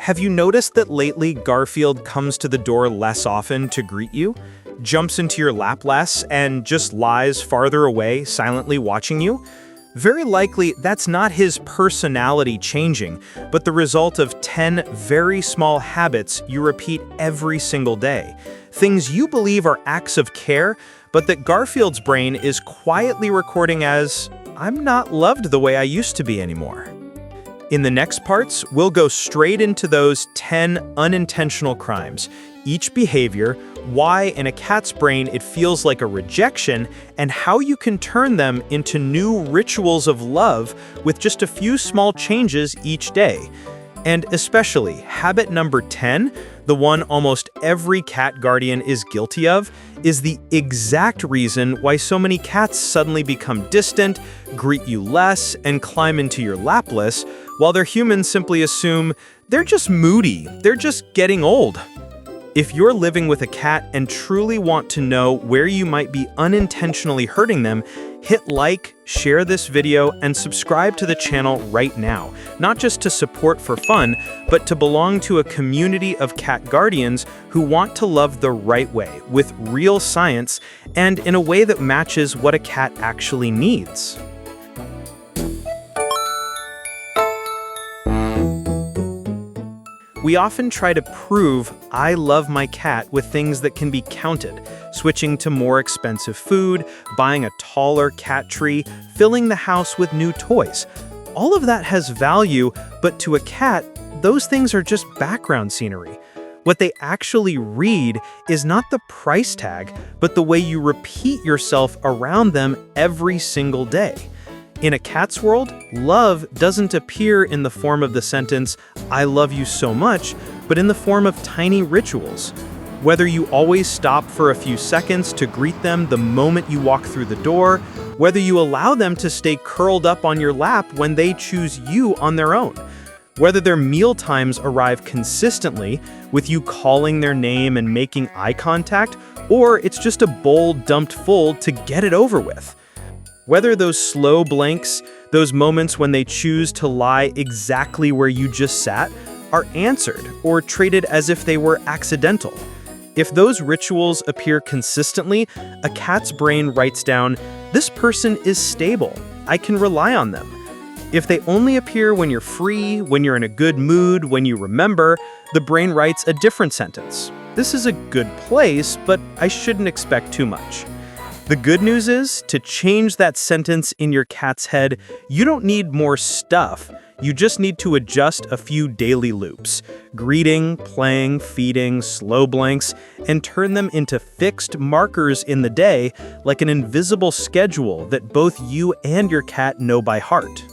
Have you noticed that lately Garfield comes to the door less often to greet you, jumps into your lap less, and just lies farther away, silently watching you? Very likely, that's not his personality changing, but the result of 10 very small habits you repeat every single day. Things you believe are acts of care, but that Garfield's brain is quietly recording as, "I'm not loved the way I used to be anymore." In the next parts, we'll go straight into those 10 unintentional crimes, each behavior, why in a cat's brain it feels like a rejection, and how you can turn them into new rituals of love with just a few small changes each day. And especially, habit number 10, the one almost every cat guardian is guilty of, is the exact reason why so many cats suddenly become distant, greet you less, and climb into your lap less, while their humans simply assume they're just moody, they're just getting old. If you're living with a cat and truly want to know where you might be unintentionally hurting them, hit like, share this video, and subscribe to the channel right now. Not just to support for fun, but to belong to a community of cat guardians who want to love the right way, with real science, and in a way that matches what a cat actually needs. We often try to prove I love my cat with things that can be counted, switching to more expensive food, buying a taller cat tree, filling the house with new toys. All of that has value, but to a cat, those things are just background scenery. What they actually read is not the price tag, but the way you repeat yourself around them every single day. In a cat's world, love doesn't appear in the form of the sentence, "I love you so much," but in the form of tiny rituals. Whether you always stop for a few seconds to greet them the moment you walk through the door, whether you allow them to stay curled up on your lap when they choose you on their own, whether their meal times arrive consistently with you calling their name and making eye contact, or it's just a bowl dumped full to get it over with. Whether those slow blinks, those moments when they choose to lie exactly where you just sat, are answered or treated as if they were accidental. If those rituals appear consistently, a cat's brain writes down, "This person is stable. I can rely on them." If they only appear when you're free, when you're in a good mood, when you remember, the brain writes a different sentence. "This is a good place, but I shouldn't expect too much." The good news is, to change that sentence in your cat's head, you don't need more stuff. You just need to adjust a few daily loops. Greeting, playing, feeding, slow blinks, and turn them into fixed markers in the day, like an invisible schedule that both you and your cat know by heart.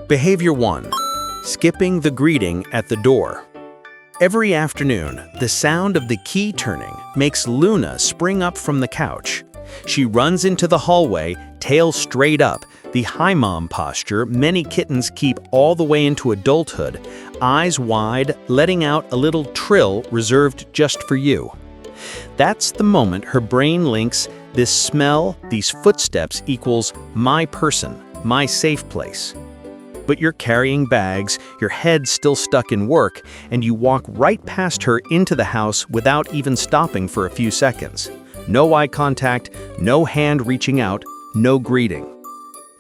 Behavior 1. Skipping the greeting at the door. Every afternoon, the sound of the key turning makes Luna spring up from the couch. She runs into the hallway, tail straight up, the hi mom posture many kittens keep all the way into adulthood, eyes wide, letting out a little trill reserved just for you. That's the moment her brain links this smell, these footsteps equals my person, my safe place. But you're carrying bags, your head still stuck in work, and you walk right past her into the house without even stopping for a few seconds. No eye contact, no hand reaching out, no greeting.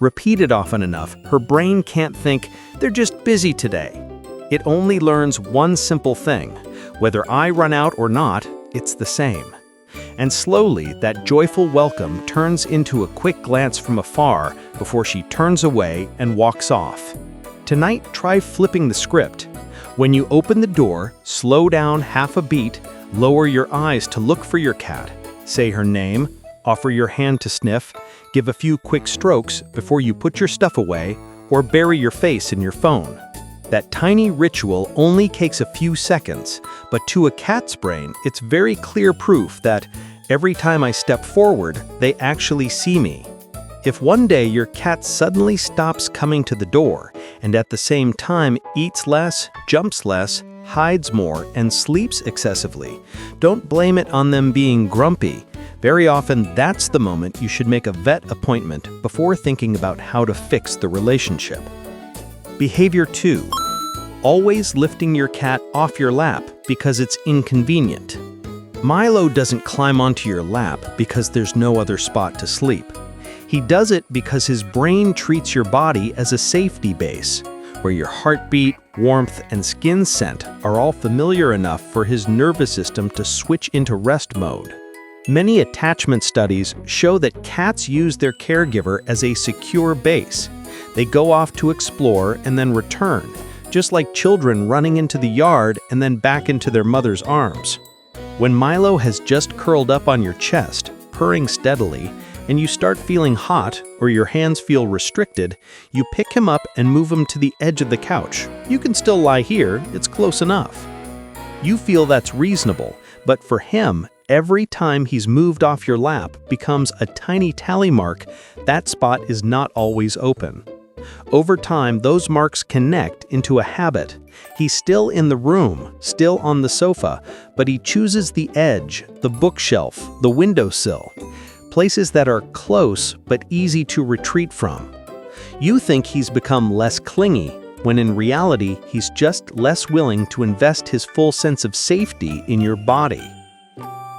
Repeated often enough, her brain can't think, "They're just busy today." It only learns one simple thing: whether I run out or not, it's the same. And slowly, that joyful welcome turns into a quick glance from afar before she turns away and walks off. Tonight, try flipping the script. When you open the door, slow down half a beat, lower your eyes to look for your cat, say her name, offer your hand to sniff, give a few quick strokes before you put your stuff away, or bury your face in your phone. That tiny ritual only takes a few seconds, but to a cat's brain, it's very clear proof that every time I step forward, they actually see me. If one day your cat suddenly stops coming to the door, and at the same time eats less, jumps less, hides more, and sleeps excessively, don't blame it on them being grumpy. Very often, that's the moment you should make a vet appointment before thinking about how to fix the relationship. Behavior 2. Always lifting your cat off your lap because it's inconvenient. Milo doesn't climb onto your lap because there's no other spot to sleep. He does it because his brain treats your body as a safety base, where your heartbeat, warmth, and skin scent are all familiar enough for his nervous system to switch into rest mode. Many attachment studies show that cats use their caregiver as a secure base. They go off to explore and then return, just like children running into the yard and then back into their mother's arms. When Milo has just curled up on your chest, purring steadily, and you start feeling hot or your hands feel restricted, you pick him up and move him to the edge of the couch. You can still lie here, it's close enough. You feel that's reasonable, but for him, every time he's moved off your lap becomes a tiny tally mark. That spot is not always open. Over time, those marks connect into a habit. He's still in the room, still on the sofa, but he chooses the edge, the bookshelf, the windowsill, places that are close but easy to retreat from. You think he's become less clingy, when in reality, he's just less willing to invest his full sense of safety in your body.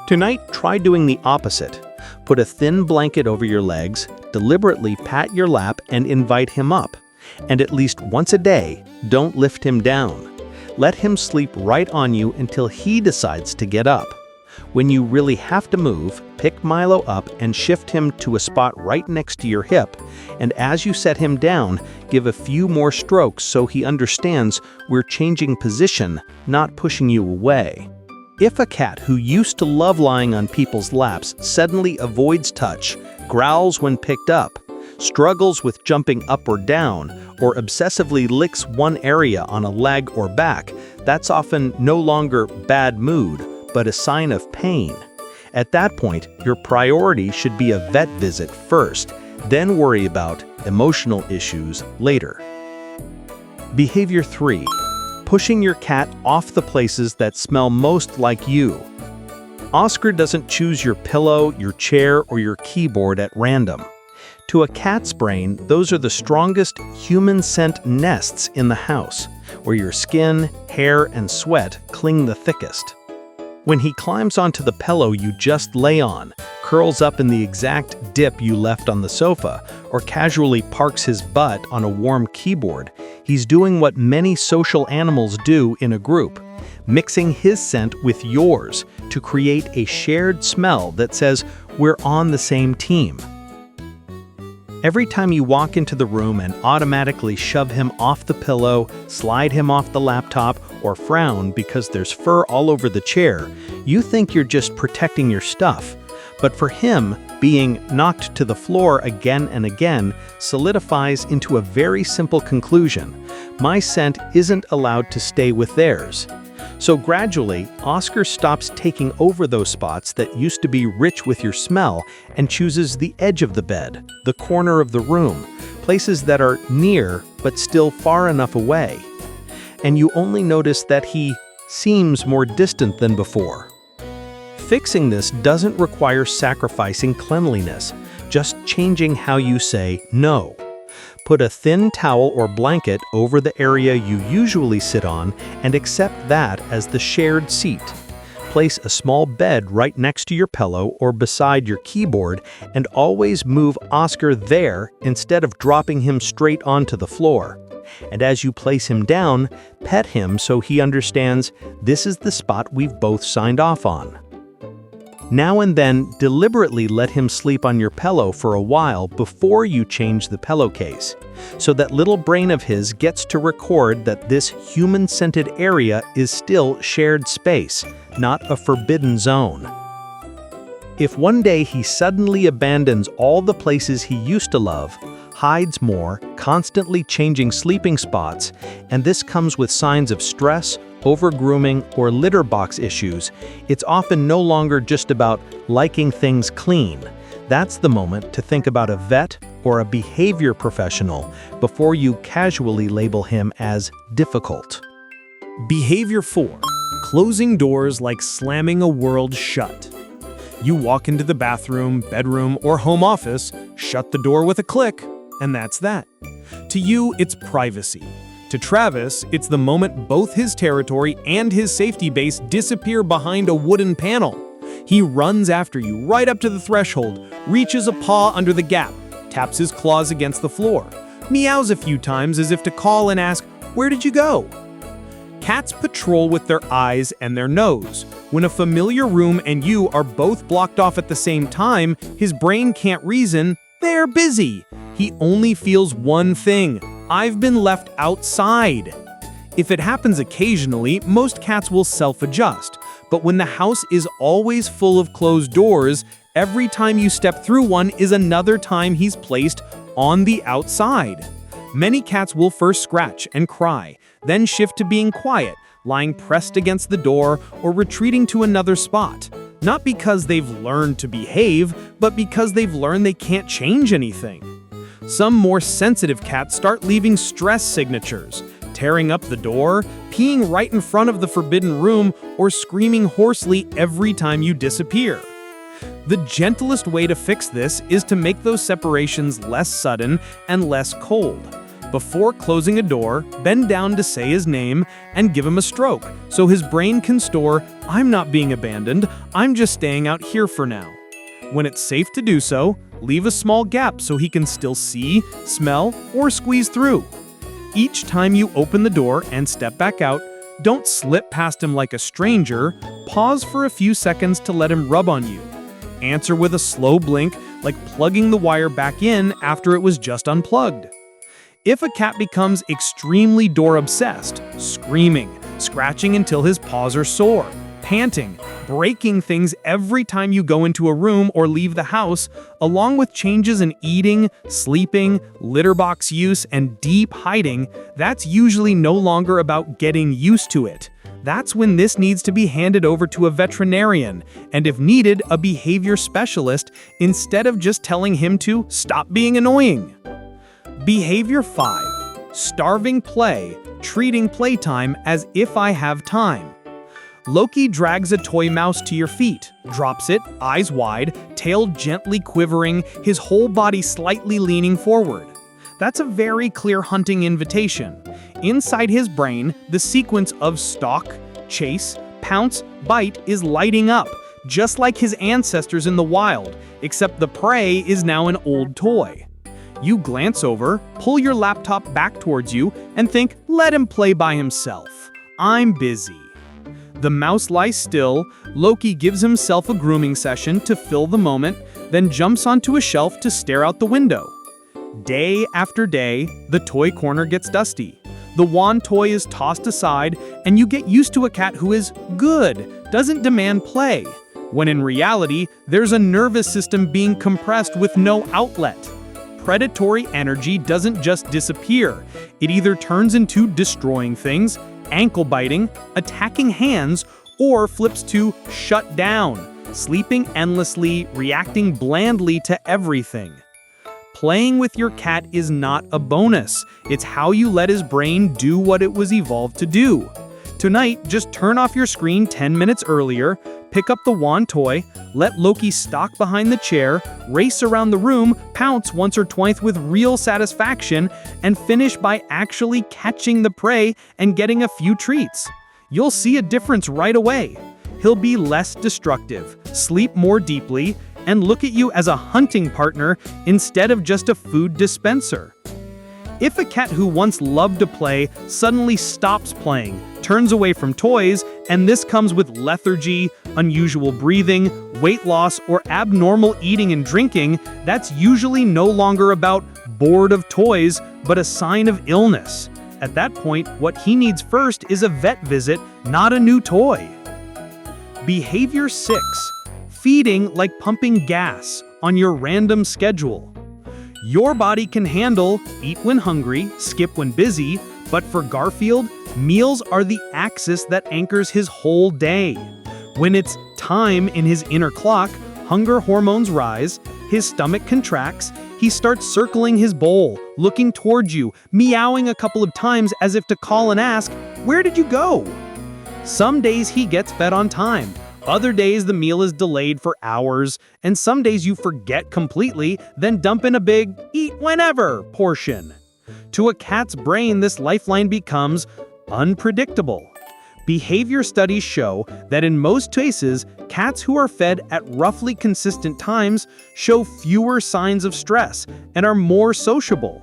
Tonight, try doing the opposite. Put a thin blanket over your legs, deliberately pat your lap and invite him up. And at least once a day, don't lift him down. Let him sleep right on you until he decides to get up. When you really have to move, pick Milo up and shift him to a spot right next to your hip, and as you set him down, give a few more strokes so he understands we're changing position, not pushing you away. If a cat who used to love lying on people's laps suddenly avoids touch, growls when picked up, struggles with jumping up or down, or obsessively licks one area on a leg or back, that's often no longer bad mood, but a sign of pain. At that point, your priority should be a vet visit first, then worry about emotional issues later. Behavior 3. Pushing your cat off the places that smell most like you. Oscar doesn't choose your pillow, your chair, or your keyboard at random. To a cat's brain, those are the strongest human scent nests in the house, where your skin, hair, and sweat cling the thickest. When he climbs onto the pillow you just lay on, curls up in the exact dip you left on the sofa, or casually parks his butt on a warm keyboard, he's doing what many social animals do in a group, mixing his scent with yours to create a shared smell that says we're on the same team. Every time you walk into the room and automatically shove him off the pillow, slide him off the laptop, or frown because there's fur all over the chair, you think you're just protecting your stuff. But for him, being knocked to the floor again and again solidifies into a very simple conclusion. My scent isn't allowed to stay with theirs. So gradually, Oscar stops taking over those spots that used to be rich with your smell and chooses the edge of the bed, the corner of the room, places that are near but still far enough away. And you only notice that he seems more distant than before. Fixing this doesn't require sacrificing cleanliness, just changing how you say no. Put a thin towel or blanket over the area you usually sit on and accept that as the shared seat. Place a small bed right next to your pillow or beside your keyboard and always move Oscar there instead of dropping him straight onto the floor. And as you place him down, pet him so he understands this is the spot we've both signed off on. Now and then, deliberately let him sleep on your pillow for a while before you change the pillowcase, so that little brain of his gets to record that this human-scented area is still shared space, not a forbidden zone. If one day he suddenly abandons all the places he used to love, hides more, constantly changing sleeping spots, and this comes with signs of stress, over-grooming, or litter box issues, it's often no longer just about liking things clean. That's the moment to think about a vet or a behavior professional before you casually label him as difficult. Behavior 4. Closing doors like slamming a world shut. You walk into the bathroom, bedroom, or home office, shut the door with a click, and that's that. To you, it's privacy. To Travis, it's the moment both his territory and his safety base disappear behind a wooden panel. He runs after you right up to the threshold, reaches a paw under the gap, taps his claws against the floor, meows a few times as if to call and ask, "Where did you go?" Cats patrol with their eyes and their nose. When a familiar room and you are both blocked off at the same time, his brain can't reason, they're busy. He only feels one thing: I've been left outside. If it happens occasionally, most cats will self-adjust. But when the house is always full of closed doors, every time you step through one is another time he's placed on the outside. Many cats will first scratch and cry, then shift to being quiet, lying pressed against the door or retreating to another spot. Not because they've learned to behave, but because they've learned they can't change anything. Some more sensitive cats start leaving stress signatures, tearing up the door, peeing right in front of the forbidden room, or screaming hoarsely every time you disappear. The gentlest way to fix this is to make those separations less sudden and less cold. Before closing a door, bend down to say his name and give him a stroke, so his brain can store, "I'm not being abandoned, I'm just staying out here for now." When it's safe to do so, leave a small gap so he can still see, smell, or squeeze through. Each time you open the door and step back out, don't slip past him like a stranger, pause for a few seconds to let him rub on you. Answer with a slow blink, like plugging the wire back in after it was just unplugged. If a cat becomes extremely door-obsessed, screaming, scratching until his paws are sore, panting, breaking things every time you go into a room or leave the house, along with changes in eating, sleeping, litter box use, and deep hiding, that's usually no longer about getting used to it. That's when this needs to be handed over to a veterinarian, and if needed, a behavior specialist, instead of just telling him to stop being annoying. Behavior 5. Starving play, treating playtime as if I have time. Loki drags a toy mouse to your feet, drops it, eyes wide, tail gently quivering, his whole body slightly leaning forward. That's a very clear hunting invitation. Inside his brain, the sequence of stalk, chase, pounce, bite is lighting up, just like his ancestors in the wild, except the prey is now an old toy. You glance over, pull your laptop back towards you, and think, let him play by himself. I'm busy. The mouse lies still, Loki gives himself a grooming session to fill the moment, then jumps onto a shelf to stare out the window. Day after day, the toy corner gets dusty. The wand toy is tossed aside, and you get used to a cat who is good, doesn't demand play, when in reality, there's a nervous system being compressed with no outlet. Predatory energy doesn't just disappear. It either turns into destroying things, ankle biting, attacking hands, or flips to shut down, sleeping endlessly, reacting blandly to everything. Playing with your cat is not a bonus. It's how you let his brain do what it was evolved to do. Tonight, just turn off your screen 10 minutes earlier, pick up the wand toy, let Loki stalk behind the chair, race around the room, pounce once or twice with real satisfaction, and finish by actually catching the prey and getting a few treats. You'll see a difference right away. He'll be less destructive, sleep more deeply, and look at you as a hunting partner instead of just a food dispenser. If a cat who once loved to play suddenly stops playing, turns away from toys, and this comes with lethargy, unusual breathing, weight loss, or abnormal eating and drinking, that's usually no longer about bored of toys, but a sign of illness. At that point, what he needs first is a vet visit, not a new toy. Behavior 6. Feeding like pumping gas on your random schedule. Your body can handle eat when hungry, skip when busy, but for Garfield, meals are the axis that anchors his whole day. When it's time in his inner clock, hunger hormones rise, his stomach contracts, he starts circling his bowl, looking towards you, meowing a couple of times as if to call and ask, "Where did you go?" Some days he gets fed on time. Other days, the meal is delayed for hours, and some days you forget completely, then dump in a big eat whenever portion. To a cat's brain, this lifeline becomes unpredictable. Behavior studies show that in most cases, cats who are fed at roughly consistent times show fewer signs of stress and are more sociable.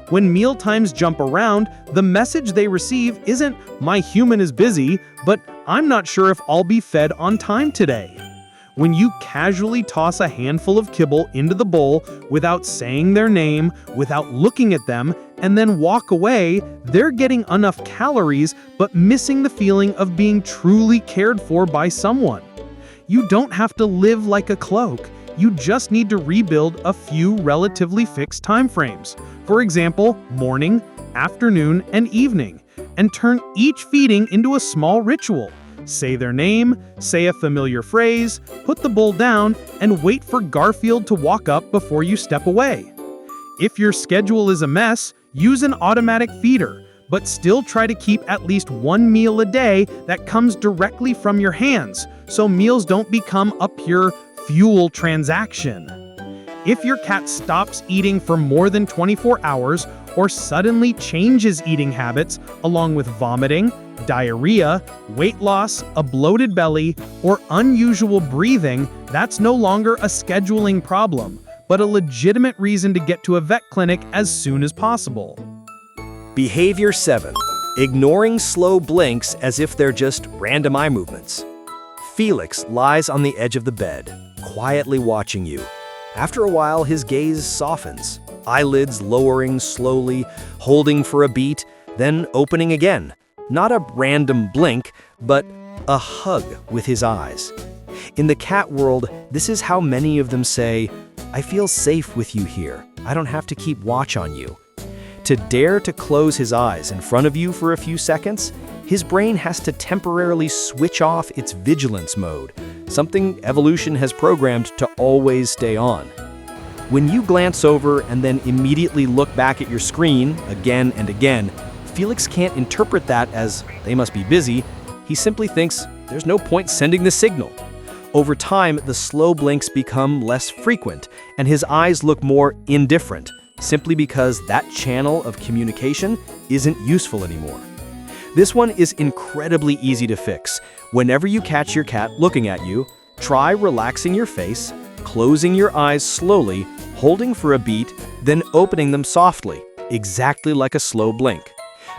When meal times jump around, the message they receive isn't "my human is busy," but "I'm not sure if I'll be fed on time today." When you casually toss a handful of kibble into the bowl without saying their name, without looking at them, and then walk away, they're getting enough calories but missing the feeling of being truly cared for by someone. You don't have to live like a cloak. You just need to rebuild a few relatively fixed time frames. For example, morning, afternoon, and evening, and turn each feeding into a small ritual. Say their name, say a familiar phrase, put the bowl down, and wait for Garfield to walk up before you step away. If your schedule is a mess, use an automatic feeder, but still try to keep at least one meal a day that comes directly from your hands, so meals don't become a pure fuel transaction. If your cat stops eating for more than 24 hours or suddenly changes eating habits along with vomiting, diarrhea, weight loss, a bloated belly, or unusual breathing, that's no longer a scheduling problem, but a legitimate reason to get to a vet clinic as soon as possible. Behavior 7. Ignoring slow blinks as if they're just random eye movements. Felix lies on the edge of the bed, quietly watching you. After a while, his gaze softens, eyelids lowering slowly, holding for a beat, then opening again. Not a random blink, but a hug with his eyes. In the cat world, this is how many of them say, "I feel safe with you here. I don't have to keep watch on you." To dare to close his eyes in front of you for a few seconds, his brain has to temporarily switch off its vigilance mode, something evolution has programmed to always stay on. When you glance over and then immediately look back at your screen again and again, Felix can't interpret that as they must be busy. He simply thinks there's no point sending the signal. Over time, the slow blinks become less frequent, and his eyes look more indifferent, simply because that channel of communication isn't useful anymore. This one is incredibly easy to fix. Whenever you catch your cat looking at you, try relaxing your face, closing your eyes slowly, holding for a beat, then opening them softly, exactly like a slow blink.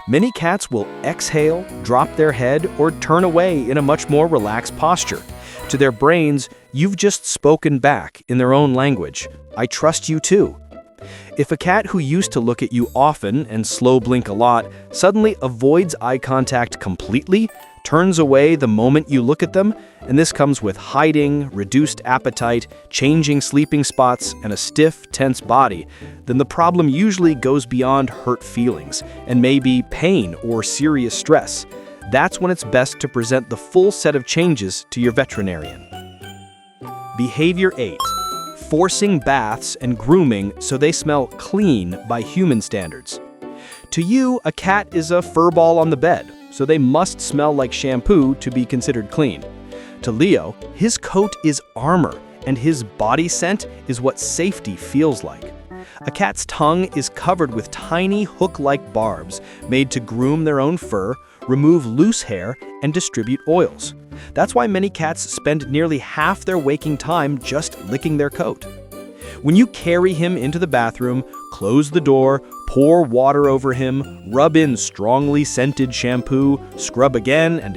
Many cats will exhale, drop their head, or turn away in a much more relaxed posture. To their brains, you've just spoken back in their own language. "I trust you too." If a cat who used to look at you often and slow blink a lot suddenly avoids eye contact completely, turns away the moment you look at them, and this comes with hiding, reduced appetite, changing sleeping spots, and a stiff, tense body, then the problem usually goes beyond hurt feelings and may be pain or serious stress. That's when it's best to present the full set of changes to your veterinarian. Behavior 8. Forcing baths and grooming so they smell clean by human standards. To you, a cat is a fur ball on the bed, so they must smell like shampoo to be considered clean. To Leo, his coat is armor, and his body scent is what safety feels like. A cat's tongue is covered with tiny hook-like barbs made to groom their own fur, remove loose hair, and distribute oils. That's why many cats spend nearly half their waking time just licking their coat. When you carry him into the bathroom, close the door, pour water over him, rub in strongly scented shampoo, scrub again, and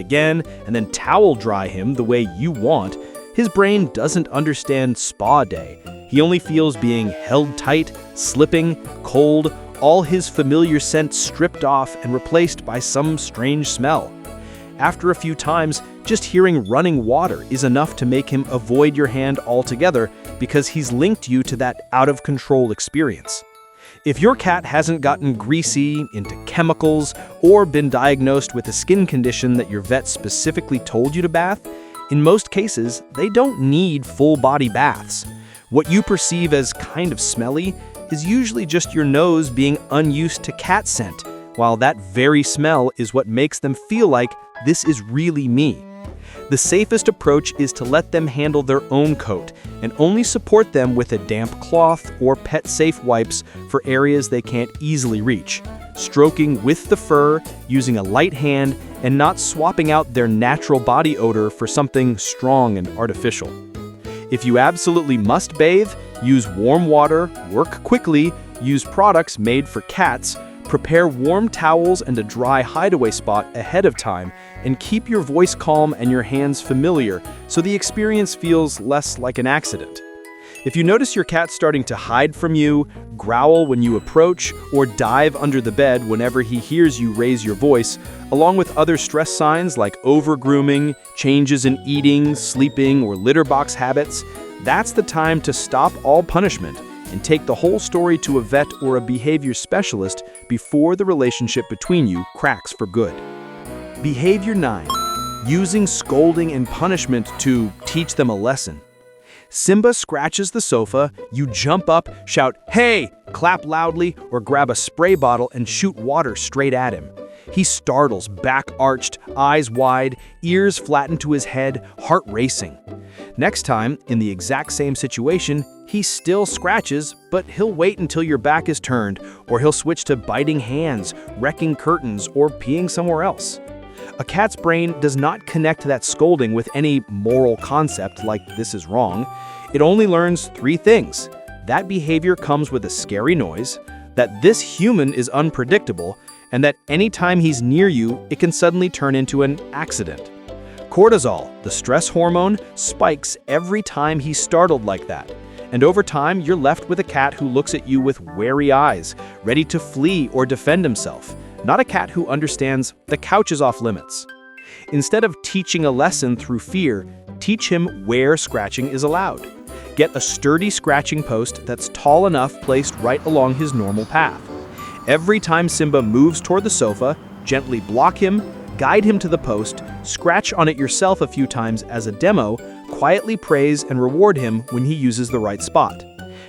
then towel dry him the way you want, his brain doesn't understand spa day. He only feels being held tight, slipping, cold, all his familiar scents stripped off and replaced by some strange smell. After a few times, just hearing running water is enough to make him avoid your hand altogether because he's linked you to that out-of-control experience. If your cat hasn't gotten greasy, into chemicals, or been diagnosed with a skin condition that your vet specifically told you to bath, in most cases, they don't need full-body baths. What you perceive as kind of smelly is usually just your nose being unused to cat scent, while that very smell is what makes them feel like this is really me. The safest approach is to let them handle their own coat and only support them with a damp cloth or pet-safe wipes for areas they can't easily reach. Stroking with the fur, using a light hand, and not swapping out their natural body odor for something strong and artificial. If you absolutely must bathe, use warm water, work quickly, use products made for cats, prepare warm towels and a dry hideaway spot ahead of time, and keep your voice calm and your hands familiar so the experience feels less like an accident. If you notice your cat starting to hide from you, growl when you approach, or dive under the bed whenever he hears you raise your voice, along with other stress signs like over-grooming, changes in eating, sleeping, or litter box habits, that's the time to stop all punishment and take the whole story to a vet or a behavior specialist before the relationship between you cracks for good. Behavior 9. Using scolding and punishment to teach them a lesson. Simba scratches the sofa, you jump up, shout, "Hey!" clap loudly, or grab a spray bottle and shoot water straight at him. He startles, back arched, eyes wide, ears flattened to his head, heart racing. Next time, in the exact same situation, he still scratches, but he'll wait until your back is turned, or he'll switch to biting hands, wrecking curtains, or peeing somewhere else. A cat's brain does not connect that scolding with any moral concept like this is wrong. It only learns 3 things. That behavior comes with a scary noise, that this human is unpredictable, and that anytime he's near you, it can suddenly turn into an accident. Cortisol, the stress hormone, spikes every time he's startled like that. And over time, you're left with a cat who looks at you with wary eyes, ready to flee or defend himself. Not a cat who understands the couch is off limits. Instead of teaching a lesson through fear, teach him where scratching is allowed. Get a sturdy scratching post that's tall enough placed right along his normal path. Every time Simba moves toward the sofa, gently block him, guide him to the post, scratch on it yourself a few times as a demo, quietly praise and reward him when he uses the right spot.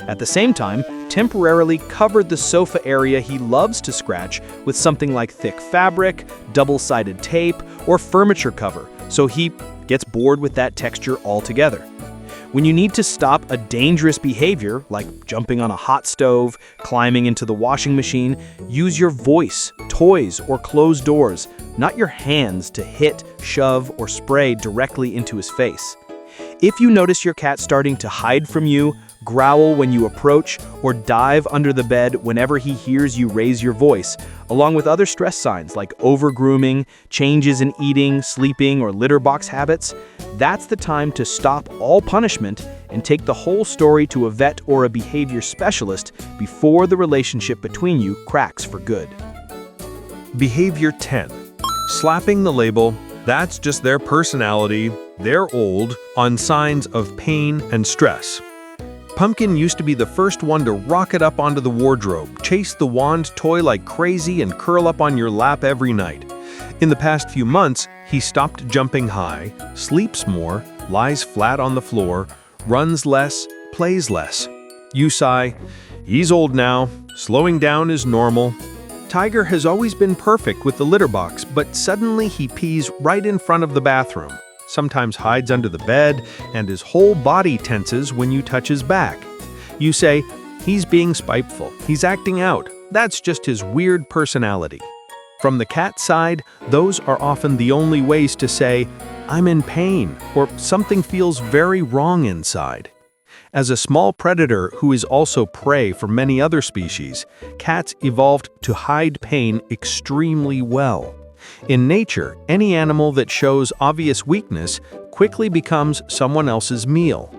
At the same time, temporarily cover the sofa area he loves to scratch with something like thick fabric, double-sided tape, or furniture cover, so he gets bored with that texture altogether. When you need to stop a dangerous behavior, like jumping on a hot stove, climbing into the washing machine, use your voice, toys, or closed doors, not your hands to hit, shove, or spray directly into his face. If you notice your cat starting to hide from you, growl when you approach, or dive under the bed whenever he hears you raise your voice, along with other stress signs like over-grooming, changes in eating, sleeping, or litter box habits, that's the time to stop all punishment and take the whole story to a vet or a behavior specialist before the relationship between you cracks for good. Behavior 10. Slapping the label, "That's just their personality, they're old," on signs of pain and stress. Pumpkin used to be the first one to rocket up onto the wardrobe, chase the wand toy like crazy, and curl up on your lap every night. In the past few months, he stopped jumping high, sleeps more, lies flat on the floor, runs less, plays less. You sigh, "He's old now, slowing down is normal." Tiger has always been perfect with the litter box, but suddenly he pees right in front of the bathroom, sometimes hides under the bed, and his whole body tenses when you touch his back. You say, "He's being spiteful, he's acting out, that's just his weird personality." From the cat side, those are often the only ways to say, "I'm in pain," or "something feels very wrong inside." As a small predator who is also prey for many other species, cats evolved to hide pain extremely well. In nature, any animal that shows obvious weakness quickly becomes someone else's meal.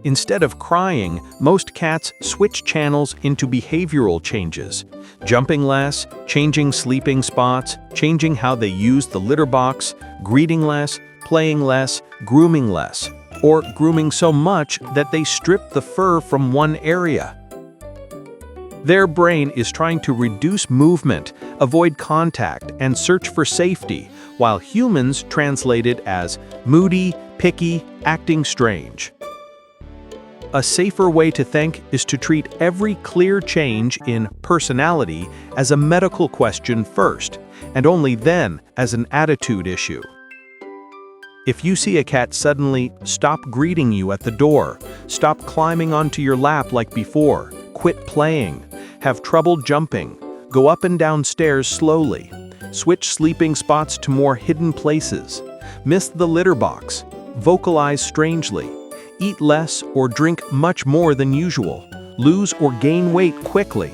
Instead of crying, most cats switch channels into behavioral changes, jumping less, changing sleeping spots, changing how they use the litter box, greeting less, playing less, grooming less, or grooming so much that they strip the fur from one area. Their brain is trying to reduce movement, avoid contact, and search for safety, while humans translate it as moody, picky, acting strange. A safer way to think is to treat every clear change in personality as a medical question first, and only then as an attitude issue. If you see a cat suddenly stop greeting you at the door, stop climbing onto your lap like before, quit playing, have trouble jumping, go up and down stairs slowly, switch sleeping spots to more hidden places, miss the litter box, vocalize strangely, eat less or drink much more than usual, lose or gain weight quickly,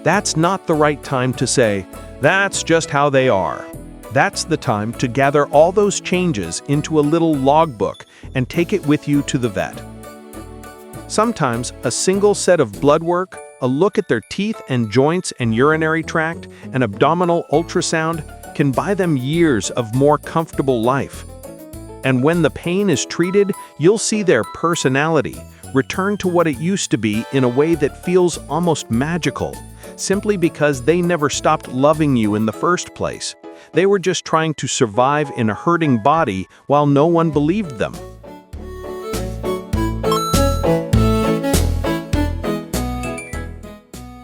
that's not the right time to say, "That's just how they are." That's the time to gather all those changes into a little logbook and take it with you to the vet. Sometimes a single set of blood work, a look at their teeth and joints and urinary tract, an abdominal ultrasound can buy them years of more comfortable life. And when the pain is treated, you'll see their personality return to what it used to be in a way that feels almost magical, simply because they never stopped loving you in the first place. They were just trying to survive in a hurting body while no one believed them.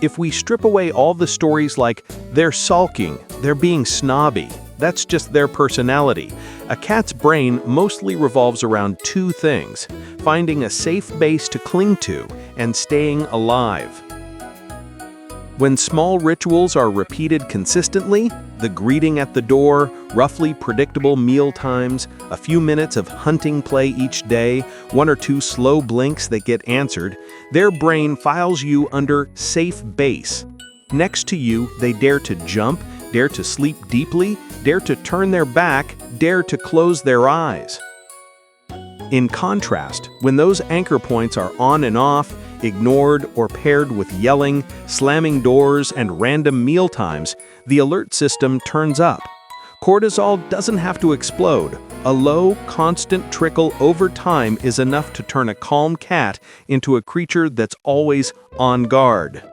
If we strip away all the stories like, they're sulking, they're being snobby, that's just their personality, a cat's brain mostly revolves around two things: finding a safe base to cling to and staying alive. When small rituals are repeated consistently, the greeting at the door, roughly predictable meal times, a few minutes of hunting play each day, one or two slow blinks that get answered, their brain files you under safe base. Next to you, they dare to jump, dare to sleep deeply, dare to turn their back, dare to close their eyes. In contrast, when those anchor points are on and off, ignored or paired with yelling, slamming doors, and random meal times, the alert system turns up. Cortisol doesn't have to explode. A low, constant trickle over time is enough to turn a calm cat into a creature that's always on guard.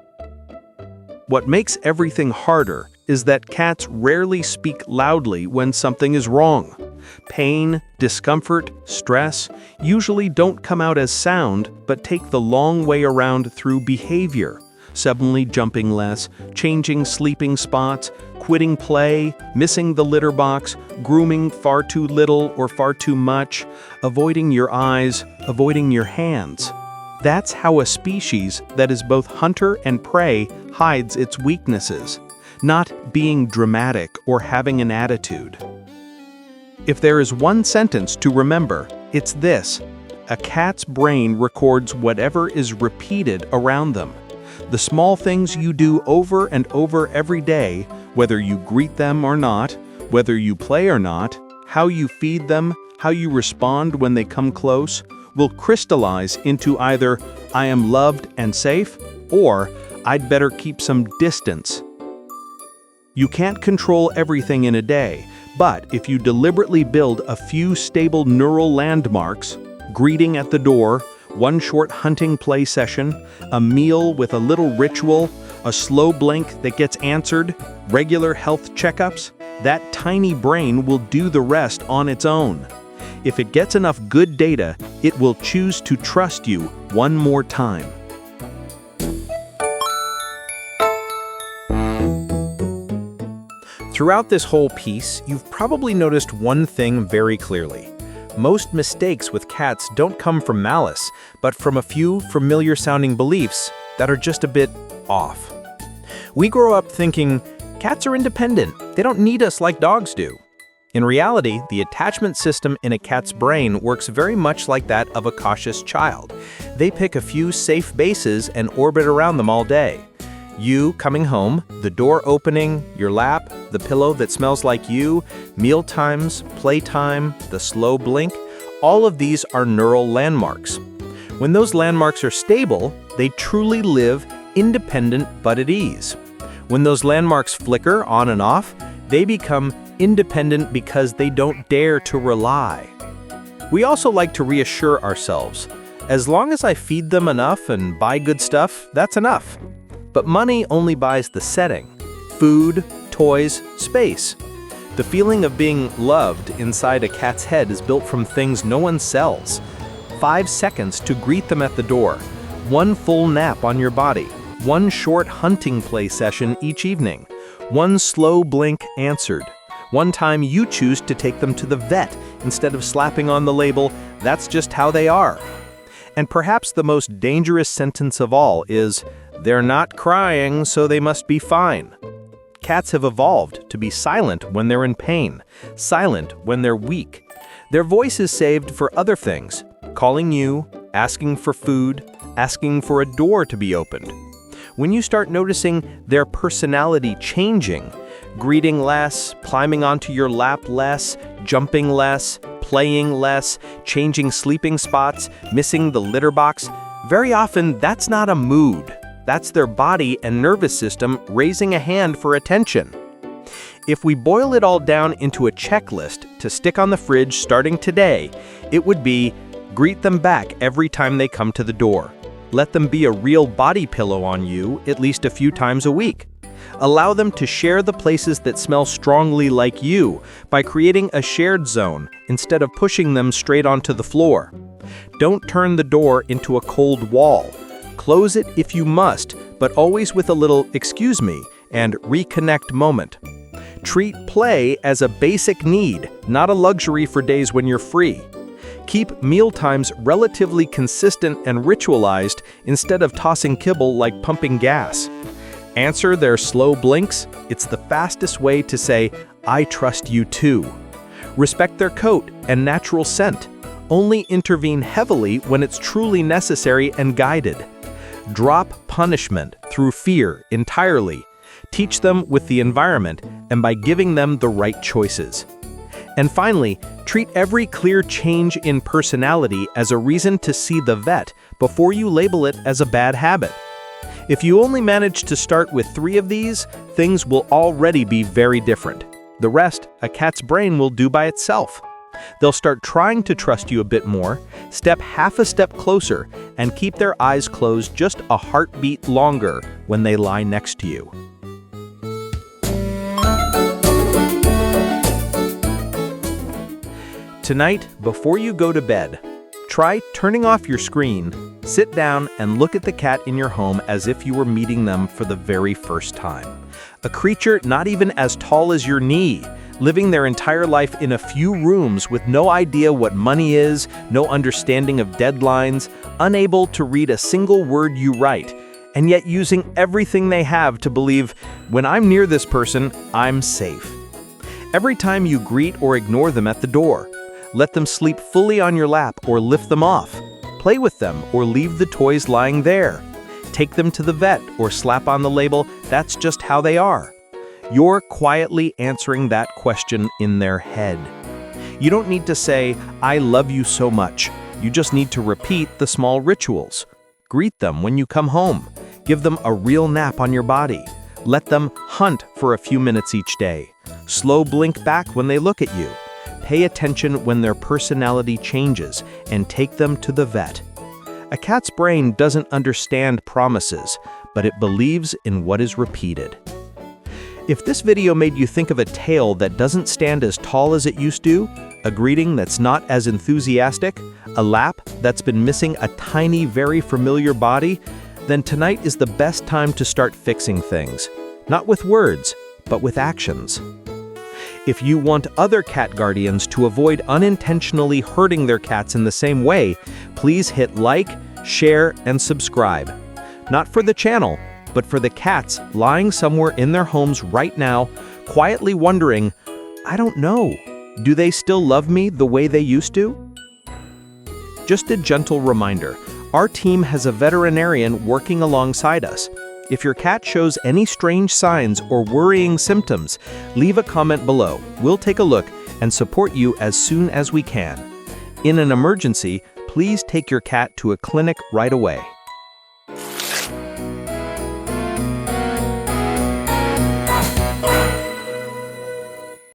What makes everything harder is that cats rarely speak loudly when something is wrong. Pain, discomfort, stress usually don't come out as sound, but take the long way around through behavior. Suddenly jumping less, changing sleeping spots, quitting play, missing the litter box, grooming far too little or far too much, avoiding your eyes, avoiding your hands. That's how a species that is both hunter and prey hides its weaknesses, not being dramatic or having an attitude. If there is one sentence to remember, it's this: a cat's brain records whatever is repeated around them. The small things you do over and over every day, whether you greet them or not, whether you play or not, how you feed them, how you respond when they come close, will crystallize into either "I am loved and safe" or "I'd better keep some distance." You can't control everything in a day, but if you deliberately build a few stable neural landmarks, greeting at the door, one short hunting play session, a meal with a little ritual, a slow blink that gets answered, regular health checkups, that tiny brain will do the rest on its own. If it gets enough good data, it will choose to trust you one more time. Throughout this whole piece, you've probably noticed one thing very clearly. Most mistakes with cats don't come from malice, but from a few familiar-sounding beliefs that are just a bit off. We grow up thinking, cats are independent, they don't need us like dogs do. In reality, the attachment system in a cat's brain works very much like that of a cautious child. They pick a few safe bases and orbit around them all day. You coming home, the door opening, your lap, the pillow that smells like you, meal times, playtime, the slow blink, all of these are neural landmarks. When those landmarks are stable, they truly live independent but at ease. When those landmarks flicker on and off, they become independent because they don't dare to rely. We also like to reassure ourselves, as long as I feed them enough and buy good stuff, that's enough. But money only buys the setting: food, toys, space. The feeling of being loved inside a cat's head is built from things no one sells. 5 seconds to greet them at the door, one full nap on your body, one short hunting play session each evening, one slow blink answered, one time you choose to take them to the vet instead of slapping on the label, "That's just how they are." And perhaps the most dangerous sentence of all is, "They're not crying, so they must be fine." Cats have evolved to be silent when they're in pain, silent when they're weak. Their voice is saved for other things, calling you, asking for food, asking for a door to be opened. When you start noticing their personality changing, greeting less, climbing onto your lap less, jumping less, playing less, changing sleeping spots, missing the litter box, very often that's not a mood. That's their body and nervous system raising a hand for attention. If we boil it all down into a checklist to stick on the fridge starting today, it would be greet them back every time they come to the door. Let them be a real body pillow on you at least a few times a week. Allow them to share the places that smell strongly like you by creating a shared zone instead of pushing them straight onto the floor. Don't turn the door into a cold wall. Close it if you must, but always with a little "excuse me" and "reconnect" moment. Treat play as a basic need, not a luxury for days when you're free. Keep mealtimes relatively consistent and ritualized instead of tossing kibble like pumping gas. Answer their slow blinks. It's the fastest way to say, "I trust you too." Respect their coat and natural scent. Only intervene heavily when it's truly necessary and guided. Drop punishment through fear entirely. Teach them with the environment and by giving them the right choices. And finally, treat every clear change in personality as a reason to see the vet before you label it as a bad habit. If you only manage to start with 3 of these, things will already be very different. The rest, a cat's brain will do by itself. They'll start trying to trust you a bit more, step half a step closer, and keep their eyes closed just a heartbeat longer when they lie next to you. Tonight, before you go to bed, try turning off your screen, sit down, and look at the cat in your home as if you were meeting them for the very first time. A creature not even as tall as your knee, living their entire life in a few rooms with no idea what money is, no understanding of deadlines, unable to read a single word you write, and yet using everything they have to believe, "When I'm near this person, I'm safe." Every time you greet or ignore them at the door, let them sleep fully on your lap or lift them off. Play with them or leave the toys lying there. Take them to the vet or slap on the label, "That's just how they are." You're quietly answering that question in their head. You don't need to say, "I love you so much." You just need to repeat the small rituals. Greet them when you come home. Give them a real nap on your body. Let them hunt for a few minutes each day. Slow blink back when they look at you. Pay attention when their personality changes and take them to the vet. A cat's brain doesn't understand promises, but it believes in what is repeated. If this video made you think of a tail that doesn't stand as tall as it used to, a greeting that's not as enthusiastic, a lap that's been missing a tiny, very familiar body, then tonight is the best time to start fixing things. Not with words, but with actions. If you want other cat guardians to avoid unintentionally hurting their cats in the same way, please hit like, share, and subscribe. Not for the channel, but for the cats lying somewhere in their homes right now, quietly wondering, "I don't know, do they still love me the way they used to?" Just a gentle reminder, our team has a veterinarian working alongside us. If your cat shows any strange signs or worrying symptoms, leave a comment below. We'll take a look and support you as soon as we can. In an emergency, please take your cat to a clinic right away.